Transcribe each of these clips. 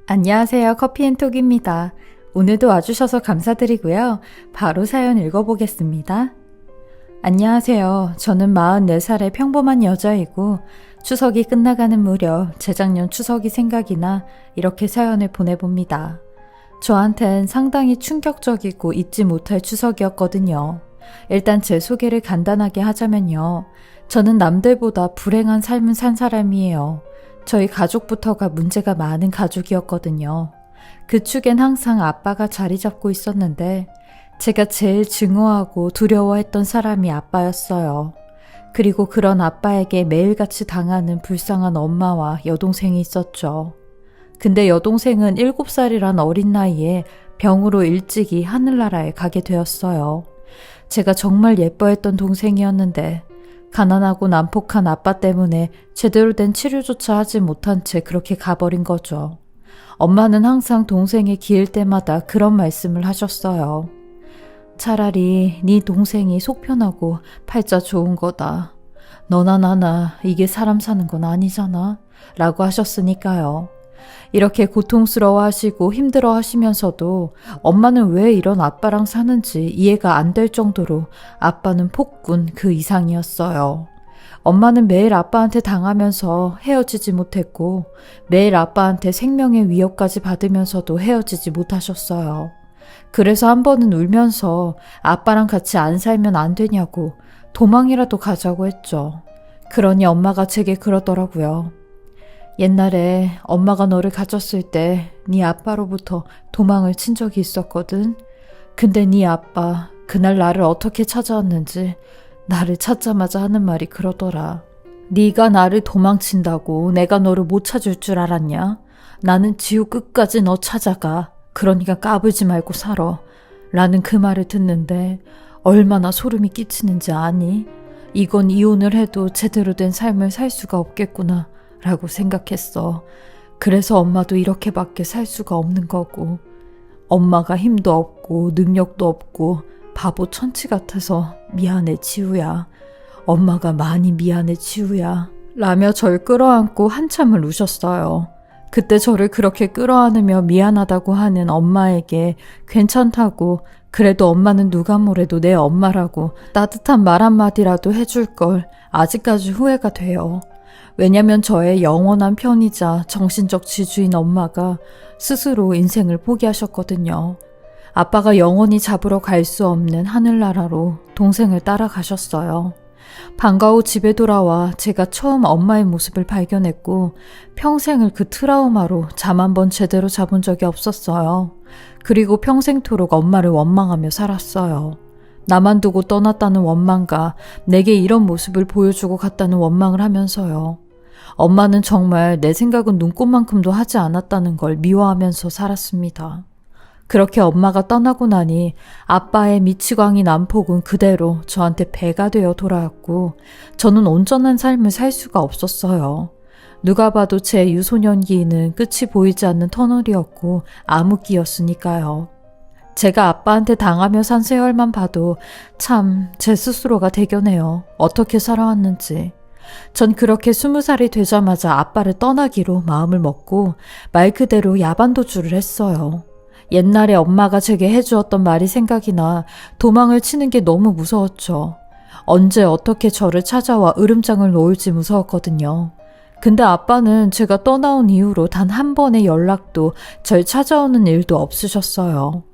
안녕하세요. 커피앤톡입니다. 오늘도 와주셔서 감사드리고요. 바로 사연 읽어보겠습니다. 안녕하세요. 저는 44살의 평범한 여자이고 추석이 끝나가는 무렵 재작년 추석이 생각이 나 이렇게 사연을 보내봅니다. 저한텐 상당히 충격적이고 잊지 못할 추석이었거든요. 일단 제 소개를 간단하게 하자면요. 저는 남들보다 불행한 삶을 산 사람이에요. 저희 가족부터가 문제가 많은 가족이었거든요. 그 축엔 항상 아빠가 자리 잡고 있었는데 제가 제일 증오하고 두려워했던 사람이 아빠였어요. 그리고 그런 아빠에게 매일같이 당하는 불쌍한 엄마와 여동생이 있었죠. 근데 여동생은 7살이란 어린 나이에 병으로 일찍이 하늘나라에 가게 되었어요. 제가 정말 예뻐했던 동생이었는데 가난하고 난폭한 아빠 때문에 제대로 된 치료조차 하지 못한 채 그렇게 가버린 거죠. 엄마는 항상 동생이 기일 때마다 그런 말씀을 하셨어요. 차라리 네 동생이 속 편하고 팔자 좋은 거다. 너나 나나 이게 사람 사는 건 아니잖아. 라고 하셨으니까요. 이렇게 고통스러워 하시고 힘들어 하시면서도 엄마는 왜 이런 아빠랑 사는지 이해가 안 될 정도로 아빠는 폭군 그 이상이었어요. 엄마는 매일 아빠한테 당하면서 헤어지지 못했고 매일 아빠한테 생명의 위협까지 받으면서도 헤어지지 못하셨어요. 그래서 한 번은 울면서 아빠랑 같이 안 살면 안 되냐고 도망이라도 가자고 했죠. 그러니 엄마가 제게 그러더라고요. 옛날에 엄마가 너를 가졌을 때 네 아빠로부터 도망을 친 적이 있었거든. 근데 네 아빠 그날 나를 어떻게 찾아왔는지 나를 찾자마자 하는 말이 그러더라. 네가 나를 도망친다고 내가 너를 못 찾을 줄 알았냐? 나는 지옥 끝까지 너 찾아가. 그러니까 까불지 말고 살아. 라는 그 말을 듣는데 얼마나 소름이 끼치는지 아니? 이건 이혼을 해도 제대로 된 삶을 살 수가 없겠구나 라고 생각했어. 그래서 엄마도 이렇게밖에 살 수가 없는 거고 엄마가 힘도 없고 능력도 없고 바보 천치 같아서 미안해 지우야. 엄마가 많이 미안해 지우야. 라며 절 끌어안고 한참을 우셨어요. 그때 저를 그렇게 끌어안으며 미안하다고 하는 엄마에게 괜찮다고 그래도 엄마는 누가 뭐래도 내 엄마라고 따뜻한 말 한마디라도 해줄 걸 아직까지 후회가 돼요. 왜냐면 저의 영원한 편이자 정신적 지주인 엄마가 스스로 인생을 포기하셨거든요. 아빠가 영원히 잡으러 갈 수 없는 하늘나라로 동생을 따라가셨어요. 방과 후 집에 돌아와 제가 처음 엄마의 모습을 발견했고 평생을 그 트라우마로 잠 한 번 제대로 자본 적이 없었어요. 그리고 평생토록 엄마를 원망하며 살았어요. 나만 두고 떠났다는 원망과 내게 이런 모습을 보여주고 갔다는 원망을 하면서요. 엄마는 정말 내 생각은 눈꼽만큼도 하지 않았다는 걸 미워하면서 살았습니다. 그렇게 엄마가 떠나고 나니 아빠의 미치광이 난폭은 그대로 저한테 배가 되어 돌아왔고 저는 온전한 삶을 살 수가 없었어요. 누가 봐도 제 유소년기는 끝이 보이지 않는 터널이었고 암흑기였으니까요. 제가 아빠한테 당하며 산 세월만 봐도 참 제 스스로가 대견해요. 어떻게 살아왔는지. 전 그렇게 20살이 되자마자 아빠를 떠나기로 마음을 먹고 말 그대로 야반도주를 했어요. 옛날에 엄마가 제게 해주었던 말이 생각이 나 도망을 치는 게 너무 무서웠죠. 언제 어떻게 저를 찾아와 으름장을 놓을지 무서웠거든요. 근데 아빠는 제가 떠나온 이후로 단 한 번의 연락도 절 찾아오는 일도 없으셨어요.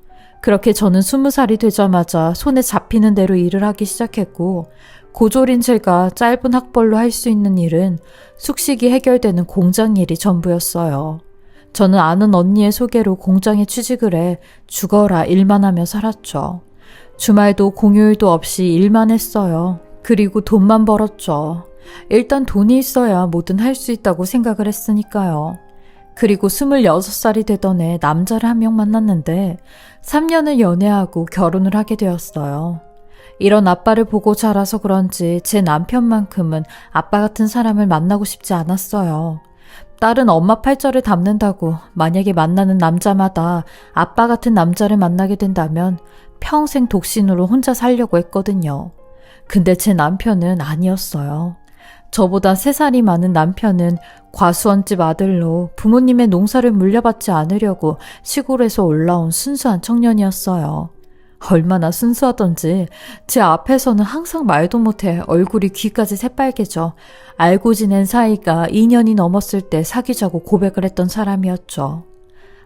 그렇게 저는 20살이 되자마자 손에 잡히는 대로 일을 하기 시작했고 고졸인 제가 짧은 학벌로 할 수 있는 일은 숙식이 해결되는 공장 일이 전부였어요. 저는 아는 언니의 소개로 공장에 취직을 해 죽어라 일만 하며 살았죠. 주말도 공휴일도 없이 일만 했어요. 그리고 돈만 벌었죠. 일단 돈이 있어야 뭐든 할 수 있다고 생각을 했으니까요. 그리고 26살이 되던 해 남자를 한 명 만났는데 3년을 연애하고 결혼을 하게 되었어요. 이런 아빠를 보고 자라서 그런지 제 남편만큼은 아빠 같은 사람을 만나고 싶지 않았어요. 딸은 엄마 팔자를 담는다고 만약에 만나는 남자마다 아빠 같은 남자를 만나게 된다면 평생 독신으로 혼자 살려고 했거든요. 근데 제 남편은 아니었어요. 저보다 3살이 많은 남편은 과수원집 아들로 부모님의 농사를 물려받지 않으려고 시골에서 올라온 순수한 청년이었어요. 얼마나 순수하던지 제 앞에서는 항상 말도 못해 얼굴이 귀까지 새빨개져 알고 지낸 사이가 2년이 넘었을 때 사귀자고 고백을 했던 사람이었죠.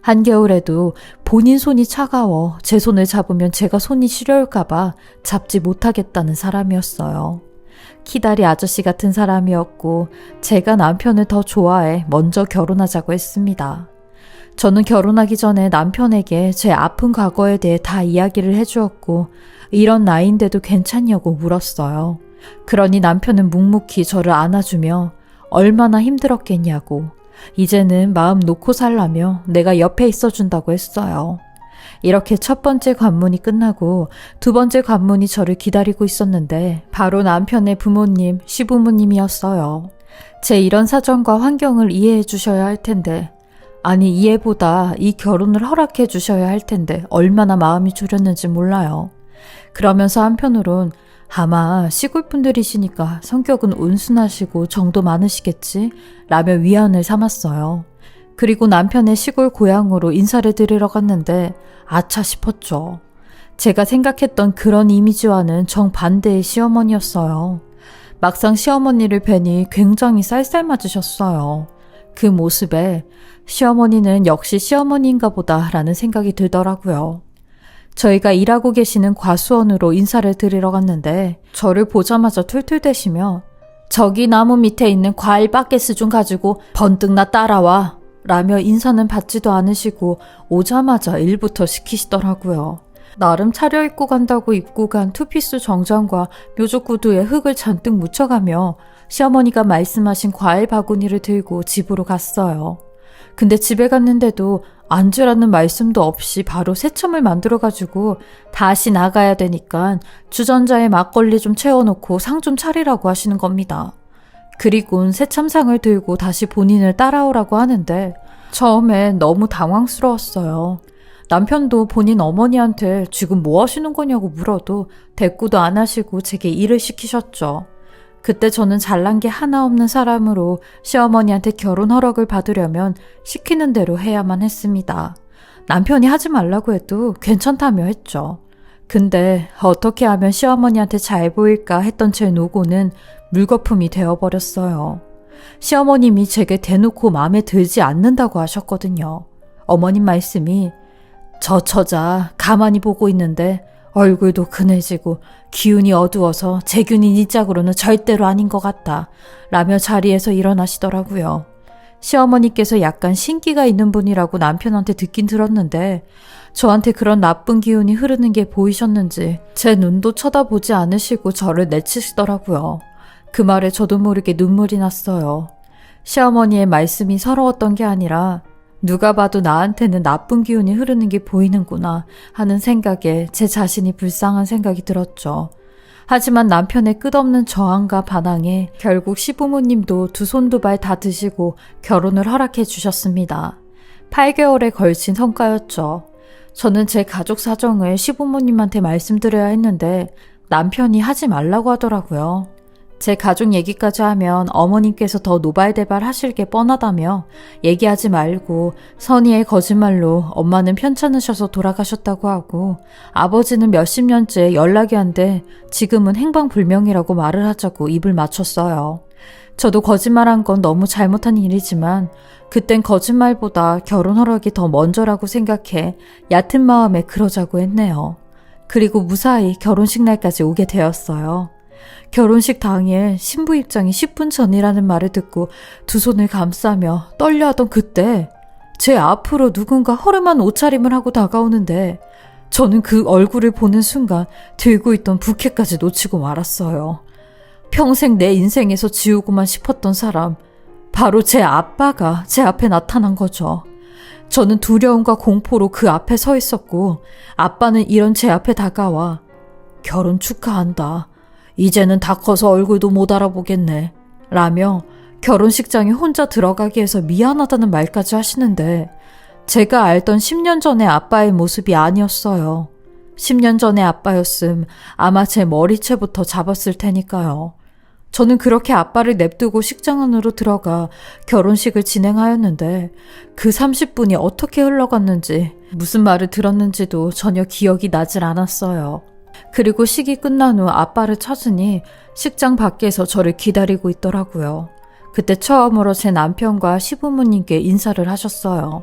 한겨울에도 본인 손이 차가워 제 손을 잡으면 제가 손이 시려울까봐 잡지 못하겠다는 사람이었어요. 키다리 아저씨 같은 사람이었고 제가 남편을 더 좋아해 먼저 결혼하자고 했습니다. 저는 결혼하기 전에 남편에게 제 아픈 과거에 대해 다 이야기를 해주었고 이런 나이인데도 괜찮냐고 물었어요. 그러니 남편은 묵묵히 저를 안아주며 얼마나 힘들었겠냐고 이제는 마음 놓고 살라며 내가 옆에 있어준다고 했어요. 이렇게 첫 번째 관문이 끝나고 두 번째 관문이 저를 기다리고 있었는데 바로 남편의 부모님, 시부모님이었어요. 제 이런 사정과 환경을 이해해 주셔야 할 텐데 아니 이해보다 이 결혼을 허락해 주셔야 할 텐데 얼마나 마음이 졸였는지 몰라요. 그러면서 한편으론 아마 시골분들이시니까 성격은 온순하시고 정도 많으시겠지? 라며 위안을 삼았어요. 그리고 남편의 시골 고향으로 인사를 드리러 갔는데 아차 싶었죠. 제가 생각했던 그런 이미지와는 정반대의 시어머니였어요. 막상 시어머니를 뵈니 굉장히 쌀쌀맞으셨어요. 그 모습에 시어머니는 역시 시어머니인가 보다 라는 생각이 들더라고요. 저희가 일하고 계시는 과수원으로 인사를 드리러 갔는데 저를 보자마자 툴툴대시며 저기 나무 밑에 있는 과일 바켓을 좀 가지고 번뜩 나 따라와 라며 인사는 받지도 않으시고 오자마자 일부터 시키시더라고요. 나름 차려입고 간다고 입고 간 투피스 정장과 묘족 구두에 흙을 잔뜩 묻혀가며 시어머니가 말씀하신 과일 바구니를 들고 집으로 갔어요. 근데 집에 갔는데도 앉으라는 말씀도 없이 바로 새참을 만들어가지고 다시 나가야 되니까 주전자에 막걸리 좀 채워놓고 상 좀 차리라고 하시는 겁니다. 그리곤 새참상을 들고 다시 본인을 따라오라고 하는데 처음엔 너무 당황스러웠어요. 남편도 본인 어머니한테 지금 뭐 하시는 거냐고 물어도 대꾸도 안 하시고 제게 일을 시키셨죠. 그때 저는 잘난 게 하나 없는 사람으로 시어머니한테 결혼 허락을 받으려면 시키는 대로 해야만 했습니다. 남편이 하지 말라고 해도 괜찮다며 했죠. 근데 어떻게 하면 시어머니한테 잘 보일까 했던 제 노고는 물거품이 되어버렸어요. 시어머님이 제게 대놓고 마음에 들지 않는다고 하셨거든요. 어머님 말씀이 저 처자 가만히 보고 있는데 얼굴도 그늘지고 기운이 어두워서 재균이 이 짝으로는 절대로 아닌 것 같다 라며 자리에서 일어나시더라고요. 시어머니께서 약간 신기가 있는 분이라고 남편한테 듣긴 들었는데 저한테 그런 나쁜 기운이 흐르는 게 보이셨는지 제 눈도 쳐다보지 않으시고 저를 내치시더라고요. 그 말에 저도 모르게 눈물이 났어요. 시어머니의 말씀이 서러웠던 게 아니라 누가 봐도 나한테는 나쁜 기운이 흐르는 게 보이는구나 하는 생각에 제 자신이 불쌍한 생각이 들었죠. 하지만 남편의 끝없는 저항과 반항에 결국 시부모님도 두 손 두 발 다 드시고 결혼을 허락해 주셨습니다. 8개월에 걸친 성과였죠. 저는 제 가족 사정을 시부모님한테 말씀드려야 했는데 남편이 하지 말라고 하더라고요. 제 가족 얘기까지 하면 어머님께서 더 노발대발 하실 게 뻔하다며 얘기하지 말고 선의의 거짓말로 엄마는 편찮으셔서 돌아가셨다고 하고 아버지는 몇십 년째 연락이 안 돼 지금은 행방불명이라고 말을 하자고 입을 맞췄어요. 저도 거짓말한 건 너무 잘못한 일이지만 그땐 거짓말보다 결혼 허락이 더 먼저라고 생각해 얕은 마음에 그러자고 했네요. 그리고 무사히 결혼식 날까지 오게 되었어요. 결혼식 당일 신부 입장이 10분 전이라는 말을 듣고 두 손을 감싸며 떨려하던 그때 제 앞으로 누군가 허름한 옷차림을 하고 다가오는데 저는 그 얼굴을 보는 순간 들고 있던 부케까지 놓치고 말았어요. 평생 내 인생에서 지우고만 싶었던 사람, 바로 제 아빠가 제 앞에 나타난 거죠. 저는 두려움과 공포로 그 앞에 서 있었고 아빠는 이런 제 앞에 다가와 결혼 축하한다. 이제는 다 커서 얼굴도 못 알아보겠네. 라며 결혼식장에 혼자 들어가게 해서 미안하다는 말까지 하시는데 제가 알던 10년 전의 아빠의 모습이 아니었어요. 10년 전의 아빠였음 아마 제 머리채부터 잡았을 테니까요. 저는 그렇게 아빠를 냅두고 식장 안으로 들어가 결혼식을 진행하였는데 그 30분이 어떻게 흘러갔는지 무슨 말을 들었는지도 전혀 기억이 나질 않았어요. 그리고 식이 끝난 후 아빠를 찾으니 식장 밖에서 저를 기다리고 있더라고요. 그때 처음으로 제 남편과 시부모님께 인사를 하셨어요.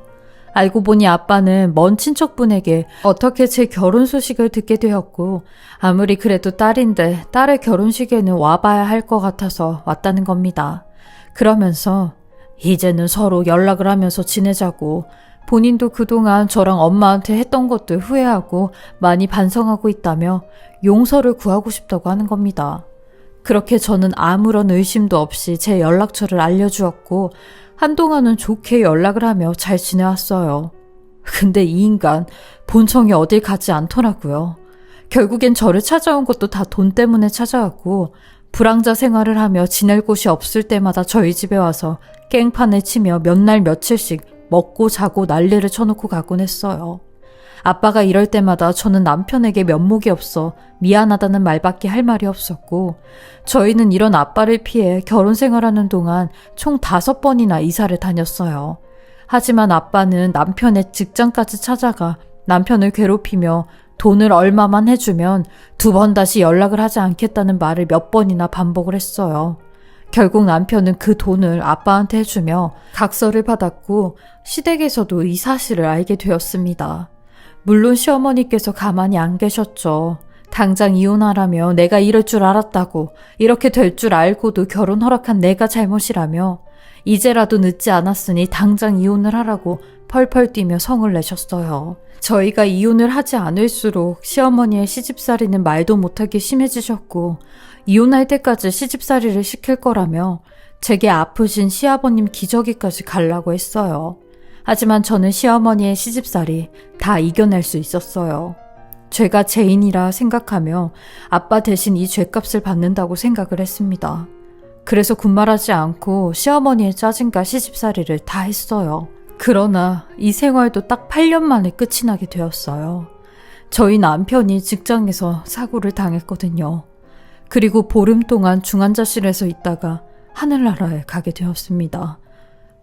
알고 보니 아빠는 먼 친척분에게 어떻게 제 결혼 소식을 듣게 되었고 아무리 그래도 딸인데 딸의 결혼식에는 와봐야 할 것 같아서 왔다는 겁니다. 그러면서 이제는 서로 연락을 하면서 지내자고 본인도 그동안 저랑 엄마한테 했던 것들 후회하고 많이 반성하고 있다며 용서를 구하고 싶다고 하는 겁니다. 그렇게 저는 아무런 의심도 없이 제 연락처를 알려주었고 한동안은 좋게 연락을 하며 잘 지내왔어요. 근데 이 인간 본청이 어딜 가지 않더라고요. 결국엔 저를 찾아온 것도 다 돈 때문에 찾아왔고 불황자 생활을 하며 지낼 곳이 없을 때마다 저희 집에 와서 깽판을 치며 몇 날 며칠씩 먹고 자고 난리를 쳐놓고 가곤 했어요. 아빠가 이럴 때마다 저는 남편에게 면목이 없어 미안하다는 말밖에 할 말이 없었고 저희는 이런 아빠를 피해 결혼 생활하는 동안 총 5번이나 이사를 다녔어요. 하지만 아빠는 남편의 직장까지 찾아가 남편을 괴롭히며 돈을 얼마만 해주면 2번 다시 연락을 하지 않겠다는 말을 몇 번이나 반복을 했어요. 결국 남편은 그 돈을 아빠한테 해주며 각서를 받았고 시댁에서도 이 사실을 알게 되었습니다. 물론 시어머니께서 가만히 안 계셨죠. 당장 이혼하라며 내가 이럴 줄 알았다고, 이렇게 될 줄 알고도 결혼 허락한 내가 잘못이라며 이제라도 늦지 않았으니 당장 이혼을 하라고 펄펄 뛰며 성을 내셨어요. 저희가 이혼을 하지 않을수록 시어머니의 시집살이는 말도 못하게 심해지셨고 이혼할 때까지 시집살이를 시킬 거라며 제게 아프신 시아버님 기저귀까지 갈라고 했어요. 하지만 저는 시어머니의 시집살이 다 이겨낼 수 있었어요. 죄가 죄인이라 생각하며 아빠 대신 이 죄값을 받는다고 생각을 했습니다. 그래서 군말하지 않고 시어머니의 짜증과 시집살이를 다 했어요. 그러나 이 생활도 딱 8년 만에 끝이 나게 되었어요. 저희 남편이 직장에서 사고를 당했거든요. 그리고 보름 동안 중환자실에서 있다가 하늘나라에 가게 되었습니다.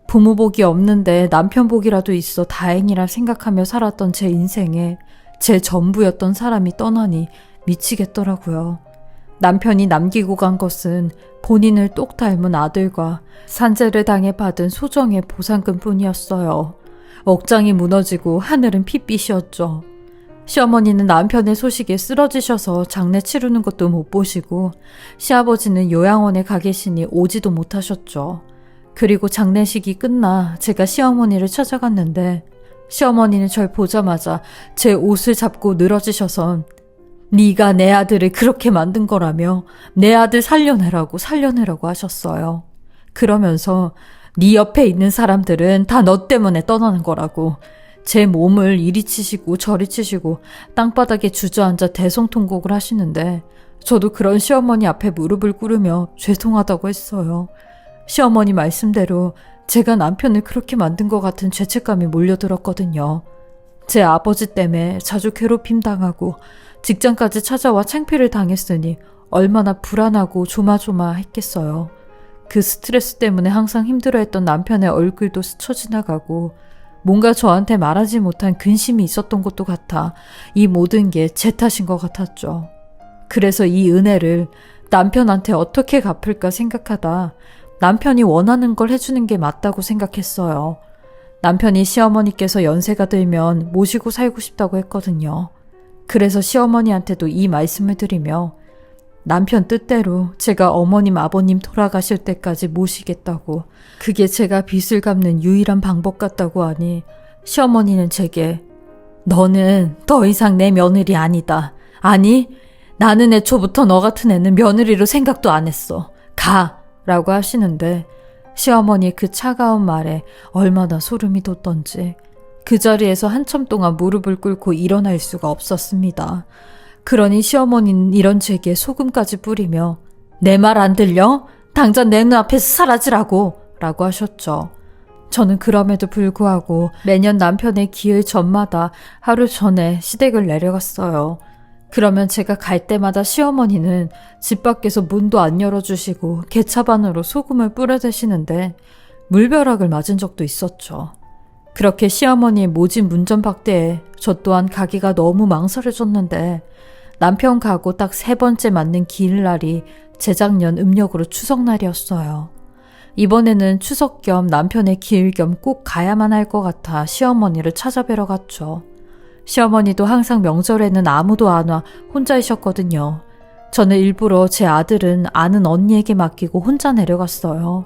부모 복이 없는데 남편 복이라도 있어 다행이라 생각하며 살았던 제 인생에 제 전부였던 사람이 떠나니 미치겠더라고요. 남편이 남기고 간 것은 본인을 똑 닮은 아들과 산재를 당해 받은 소정의 보상금 뿐이었어요. 억장이 무너지고 하늘은 핏빛이었죠. 시어머니는 남편의 소식에 쓰러지셔서 장례 치르는 것도 못 보시고 시아버지는 요양원에 가 계시니 오지도 못하셨죠. 그리고 장례식이 끝나 제가 시어머니를 찾아갔는데 시어머니는 절 보자마자 제 옷을 잡고 늘어지셔선 네가 내 아들을 그렇게 만든 거라며 내 아들 살려내라고 하셨어요. 그러면서 네 옆에 있는 사람들은 다 너 때문에 떠나는 거라고 제 몸을 이리 치시고 저리 치시고 땅바닥에 주저앉아 대성통곡을 하시는데 저도 그런 시어머니 앞에 무릎을 꿇으며 죄송하다고 했어요. 시어머니 말씀대로 제가 남편을 그렇게 만든 것 같은 죄책감이 몰려들었거든요. 제 아버지 때문에 자주 괴롭힘 당하고 직장까지 찾아와 창피를 당했으니 얼마나 불안하고 조마조마했겠어요. 그 스트레스 때문에 항상 힘들어했던 남편의 얼굴도 스쳐 지나가고 뭔가 저한테 말하지 못한 근심이 있었던 것도 같아 이 모든 게 제 탓인 것 같았죠. 그래서 이 은혜를 남편한테 어떻게 갚을까 생각하다 남편이 원하는 걸 해주는 게 맞다고 생각했어요. 남편이 시어머니께서 연세가 들면 모시고 살고 싶다고 했거든요. 그래서 시어머니한테도 이 말씀을 드리며 남편 뜻대로 제가 어머님 아버님 돌아가실 때까지 모시겠다고 그게 제가 빚을 갚는 유일한 방법 같다고 하니 시어머니는 제게 너는 더 이상 내 며느리 아니다. 아니 나는 애초부터 너 같은 애는 며느리로 생각도 안 했어. 가! 라고 하시는데 시어머니의 그 차가운 말에 얼마나 소름이 돋던지 그 자리에서 한참 동안 무릎을 꿇고 일어날 수가 없었습니다. 그러니 시어머니는 이런 제게 소금까지 뿌리며 내 말 안 들려? 당장 내 눈앞에서 사라지라고! 라고 하셨죠. 저는 그럼에도 불구하고 매년 남편의 기일 전마다 하루 전에 시댁을 내려갔어요. 그러면 제가 갈 때마다 시어머니는 집 밖에서 문도 안 열어주시고 개차반으로 소금을 뿌려대시는데 물벼락을 맞은 적도 있었죠. 그렇게 시어머니의 모진 문전박대에 저 또한 가기가 너무 망설여졌는데 남편 가고 딱 3번째 맞는 기일날이 재작년 음력으로 추석날이었어요. 이번에는 추석 겸 남편의 기일 겸 꼭 가야만 할 것 같아 시어머니를 찾아뵈러 갔죠. 시어머니도 항상 명절에는 아무도 안 와 혼자이셨거든요. 저는 일부러 제 아들은 아는 언니에게 맡기고 혼자 내려갔어요.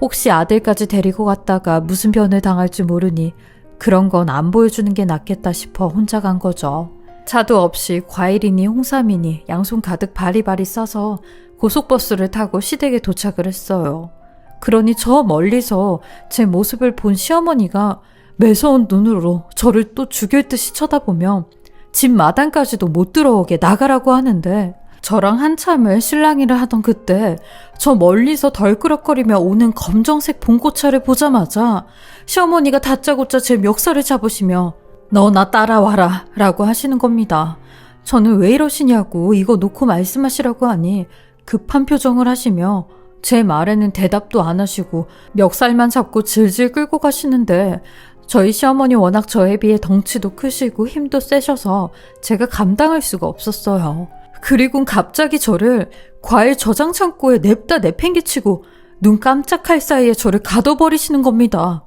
혹시 아들까지 데리고 갔다가 무슨 변을 당할지 모르니 그런 건 안 보여주는 게 낫겠다 싶어 혼자 간 거죠. 차도 없이 과일이니 홍삼이니 양손 가득 바리바리 싸서 고속버스를 타고 시댁에 도착을 했어요. 그러니 저 멀리서 제 모습을 본 시어머니가 매서운 눈으로 저를 또 죽일 듯이 쳐다보며 집 마당까지도 못 들어오게 나가라고 하는데 저랑 한참을 실랑이를 하던 그때 저 멀리서 덜끄럭거리며 오는 검정색 봉고차를 보자마자 시어머니가 다짜고짜 제 멱살을 잡으시며 너 나 따라와라 라고 하시는 겁니다. 저는 왜 이러시냐고 이거 놓고 말씀하시라고 하니 급한 표정을 하시며 제 말에는 대답도 안 하시고 멱살만 잡고 질질 끌고 가시는데 저희 시어머니 워낙 저에 비해 덩치도 크시고 힘도 세셔서 제가 감당할 수가 없었어요. 그리고 갑자기 저를 과일 저장 창고에 냅다 내팽개치고 눈 깜짝할 사이에 저를 가둬버리시는 겁니다.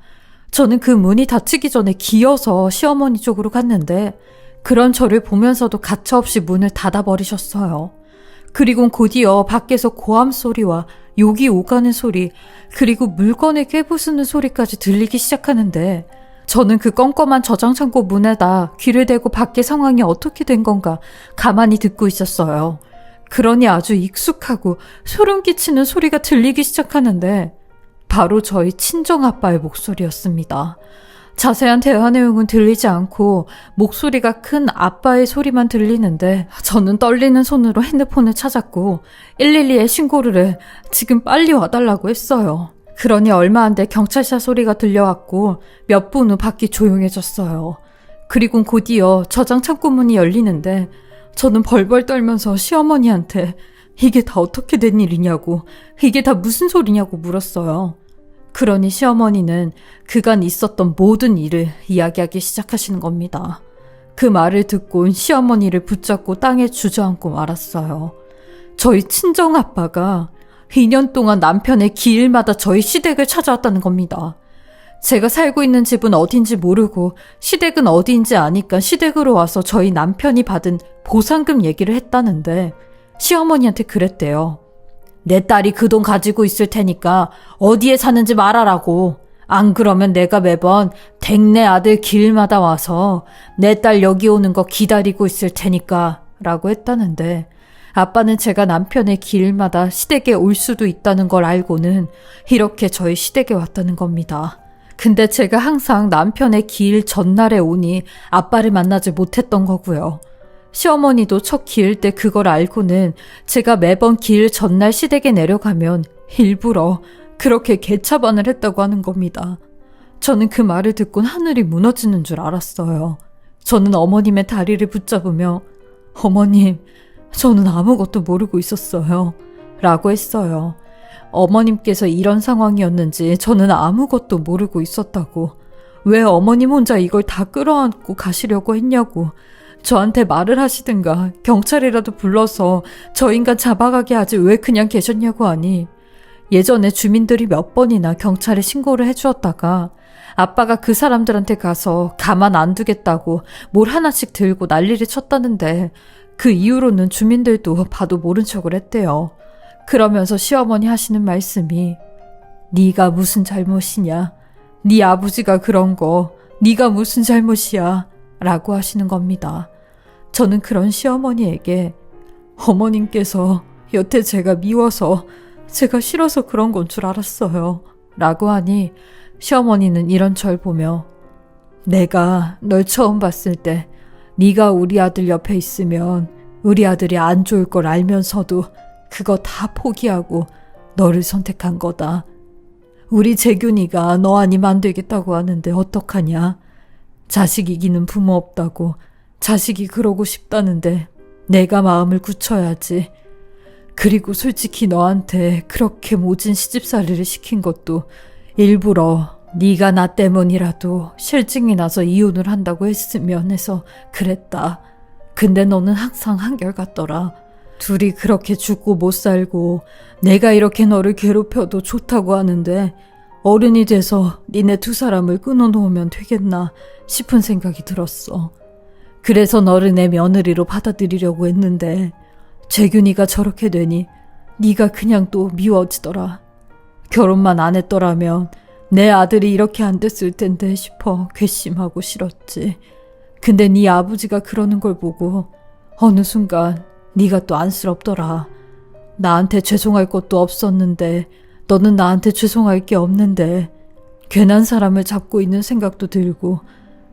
저는 그 문이 닫히기 전에 기어서 시어머니 쪽으로 갔는데 그런 저를 보면서도 가차없이 문을 닫아버리셨어요. 그리고 곧이어 밖에서 고함 소리와 욕이 오가는 소리, 그리고 물건을 깨부수는 소리까지 들리기 시작하는데 저는 그 껌껌한 저장창고 문에다 귀를 대고 밖의 상황이 어떻게 된 건가 가만히 듣고 있었어요. 그러니 아주 익숙하고 소름 끼치는 소리가 들리기 시작하는데 바로 저희 친정아빠의 목소리였습니다. 자세한 대화 내용은 들리지 않고 목소리가 큰 아빠의 소리만 들리는데 저는 떨리는 손으로 핸드폰을 찾았고 112에 신고를 해 지금 빨리 와달라고 했어요. 그러니 얼마 안 돼 경찰차 소리가 들려왔고 몇 분 후 밖이 조용해졌어요. 그리고 곧이어 저장 창고 문이 열리는데 저는 벌벌 떨면서 시어머니한테 이게 다 어떻게 된 일이냐고, 이게 다 무슨 소리냐고 물었어요. 그러니 시어머니는 그간 있었던 모든 일을 이야기하기 시작하시는 겁니다. 그 말을 듣고 시어머니를 붙잡고 땅에 주저앉고 말았어요. 저희 친정아빠가 2년 동안 남편의 기일마다 저희 시댁을 찾아왔다는 겁니다. 제가 살고 있는 집은 어딘지 모르고 시댁은 어디인지 아니까 시댁으로 와서 저희 남편이 받은 보상금 얘기를 했다는데 시어머니한테 그랬대요. 내 딸이 그 돈 가지고 있을 테니까 어디에 사는지 말하라고. 안 그러면 내가 매번 댁내 아들 길마다 와서 내 딸 여기 오는 거 기다리고 있을 테니까 라고 했다는데 아빠는 제가 남편의 길마다 시댁에 올 수도 있다는 걸 알고는 이렇게 저희 시댁에 왔다는 겁니다. 근데 제가 항상 남편의 기일 전날에 오니 아빠를 만나지 못했던 거고요. 시어머니도 첫 기일 때 그걸 알고는 제가 매번 기일 전날 시댁에 내려가면 일부러 그렇게 개차반을 했다고 하는 겁니다. 저는 그 말을 듣곤 하늘이 무너지는 줄 알았어요. 저는 어머님의 다리를 붙잡으며 어머님, 저는 아무것도 모르고 있었어요. 라고 했어요. 어머님께서 이런 상황이었는지 저는 아무것도 모르고 있었다고. 왜 어머님 혼자 이걸 다 끌어안고 가시려고 했냐고. 저한테 말을 하시든가 경찰이라도 불러서 저 인간 잡아가게 하지 왜 그냥 계셨냐고 하니 예전에 주민들이 몇 번이나 경찰에 신고를 해주었다가 아빠가 그 사람들한테 가서 가만 안 두겠다고 뭘 하나씩 들고 난리를 쳤다는데 그 이후로는 주민들도 봐도 모른 척을 했대요. 그러면서 시어머니 하시는 말씀이 네가 무슨 잘못이냐? 네 아버지가 그런 거 네가 무슨 잘못이야? 라고 하시는 겁니다. 저는 그런 시어머니에게 어머님께서 여태 제가 미워서 제가 싫어서 그런 건 줄 알았어요. 라고 하니 시어머니는 이런 절 보며 내가 널 처음 봤을 때 네가 우리 아들 옆에 있으면 우리 아들이 안 좋을 걸 알면서도 그거 다 포기하고 너를 선택한 거다. 우리 재균이가 너 아니면 안 되겠다고 하는데 어떡하냐. 자식 이기는 부모 없다고 자식이 그러고 싶다는데 내가 마음을 굳혀야지. 그리고 솔직히 너한테 그렇게 모진 시집살이를 시킨 것도 일부러 네가 나 때문이라도 실증이 나서 이혼을 한다고 했으면 해서 그랬다. 근데 너는 항상 한결같더라. 둘이 그렇게 죽고 못 살고 내가 이렇게 너를 괴롭혀도 좋다고 하는데 어른이 돼서 니네 두 사람을 끊어놓으면 되겠나 싶은 생각이 들었어. 그래서 너를 내 며느리로 받아들이려고 했는데 재균이가 저렇게 되니 네가 그냥 또 미워지더라. 결혼만 안 했더라면 내 아들이 이렇게 안 됐을 텐데 싶어 괘씸하고 싫었지. 근데 네 아버지가 그러는 걸 보고 어느 순간 네가 또 안쓰럽더라. 나한테 죄송할 것도 없었는데 너는 나한테 죄송할 게 없는데 괜한 사람을 잡고 있는 생각도 들고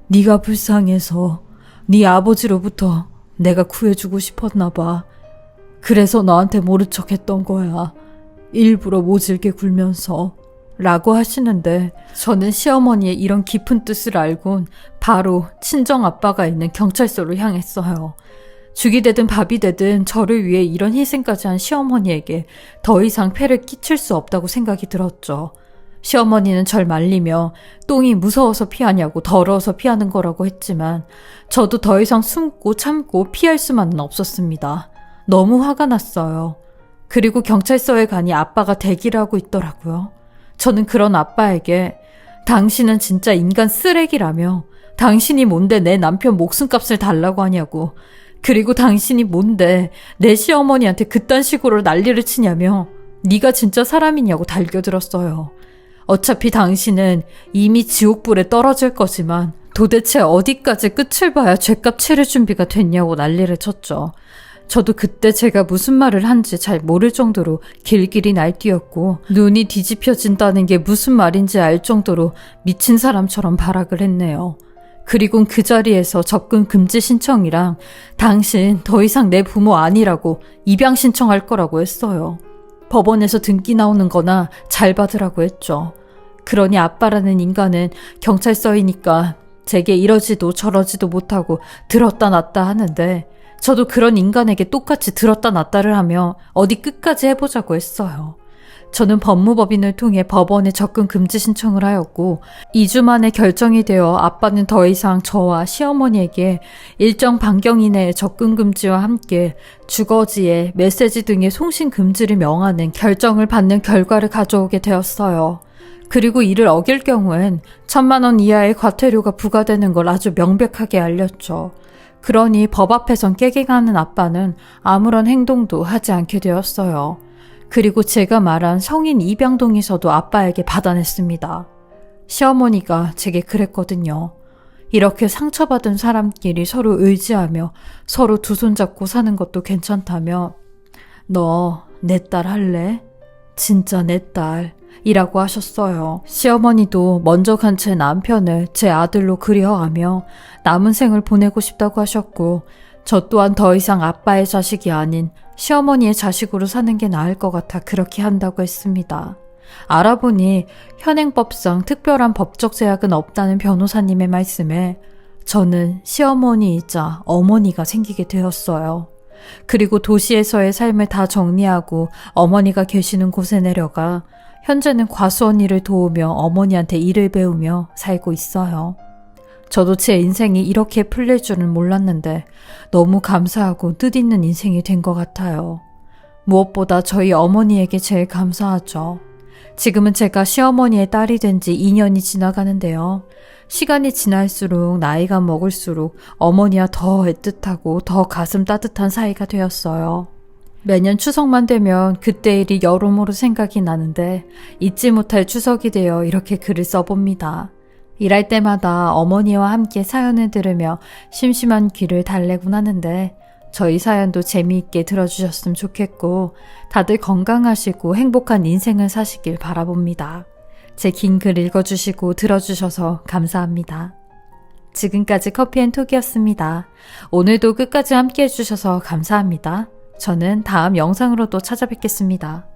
네가 불쌍해서 네 아버지로부터 내가 구해주고 싶었나 봐. 그래서 너한테 모른 척 했던 거야. 일부러 모질게 굴면서 라고 하시는데 저는 시어머니의 이런 깊은 뜻을 알곤 바로 친정아빠가 있는 경찰서로 향했어요. 죽이 되든 밥이 되든 저를 위해 이런 희생까지 한 시어머니에게 더 이상 폐를 끼칠 수 없다고 생각이 들었죠. 시어머니는 절 말리며 똥이 무서워서 피하냐고 더러워서 피하는 거라고 했지만 저도 더 이상 숨고 참고 피할 수만은 없었습니다. 너무 화가 났어요. 그리고 경찰서에 가니 아빠가 대기를 하고 있더라고요. 저는 그런 아빠에게 당신은 진짜 인간 쓰레기라며 당신이 뭔데 내 남편 목숨값을 달라고 하냐고 그리고 당신이 뭔데 내 시어머니한테 그딴 식으로 난리를 치냐며 네가 진짜 사람이냐고 달겨들었어요. 어차피 당신은 이미 지옥불에 떨어질 거지만 도대체 어디까지 끝을 봐야 죗값 치를 준비가 됐냐고 난리를 쳤죠. 저도 그때 제가 무슨 말을 한지 잘 모를 정도로 길길이 날뛰었고 눈이 뒤집혀진다는 게 무슨 말인지 알 정도로 미친 사람처럼 발악을 했네요. 그리곤 그 자리에서 접근 금지 신청이랑 당신 더 이상 내 부모 아니라고 입양 신청할 거라고 했어요. 법원에서 등기 나오는 거나 잘 받으라고 했죠. 그러니 아빠라는 인간은 경찰서이니까 제게 이러지도 저러지도 못하고 들었다 놨다 하는데 저도 그런 인간에게 똑같이 들었다 놨다를 하며 어디 끝까지 해보자고 했어요. 저는 법무법인을 통해 법원에 접근 금지 신청을 하였고 2주 만에 결정이 되어 아빠는 더 이상 저와 시어머니에게 일정 반경 이내에 접근 금지와 함께 주거지에 메시지 등의 송신 금지를 명하는 결정을 받는 결과를 가져오게 되었어요. 그리고 이를 어길 경우엔 1,000만 원 이하의 과태료가 부과되는 걸 아주 명백하게 알렸죠. 그러니 법 앞에선 깨갱하는 아빠는 아무런 행동도 하지 않게 되었어요. 그리고 제가 말한 성인 입양 동의서도 아빠에게 받아냈습니다. 시어머니가 제게 그랬거든요. 이렇게 상처받은 사람끼리 서로 의지하며 서로 두 손 잡고 사는 것도 괜찮다며 너 내 딸 할래? 진짜 내 딸 이라고 하셨어요. 시어머니도 먼저 간 제 남편을 제 아들로 그리워하며 남은 생을 보내고 싶다고 하셨고 저 또한 더 이상 아빠의 자식이 아닌 시어머니의 자식으로 사는 게 나을 것 같아 그렇게 한다고 했습니다. 알아보니 현행법상 특별한 법적 제약은 없다는 변호사님의 말씀에 저는 시어머니이자 어머니가 생기게 되었어요. 그리고 도시에서의 삶을 다 정리하고 어머니가 계시는 곳에 내려가 현재는 과수원 일을 도우며 어머니한테 일을 배우며 살고 있어요. 저도 제 인생이 이렇게 풀릴 줄은 몰랐는데 너무 감사하고 뜻있는 인생이 된 것 같아요. 무엇보다 저희 어머니에게 제일 감사하죠. 지금은 제가 시어머니의 딸이 된 지 2년이 지나가는데요. 시간이 지날수록 나이가 먹을수록 어머니와 더 애틋하고 더 가슴 따뜻한 사이가 되었어요. 매년 추석만 되면 그때 일이 여러모로 생각이 나는데 잊지 못할 추석이 되어 이렇게 글을 써봅니다. 일할 때마다 어머니와 함께 사연을 들으며 심심한 귀를 달래곤 하는데 저희 사연도 재미있게 들어주셨으면 좋겠고 다들 건강하시고 행복한 인생을 사시길 바라봅니다. 제 긴 글 읽어주시고 들어주셔서 감사합니다. 지금까지 커피앤톡이었습니다. 오늘도 끝까지 함께 해주셔서 감사합니다. 저는 다음 영상으로 또 찾아뵙겠습니다.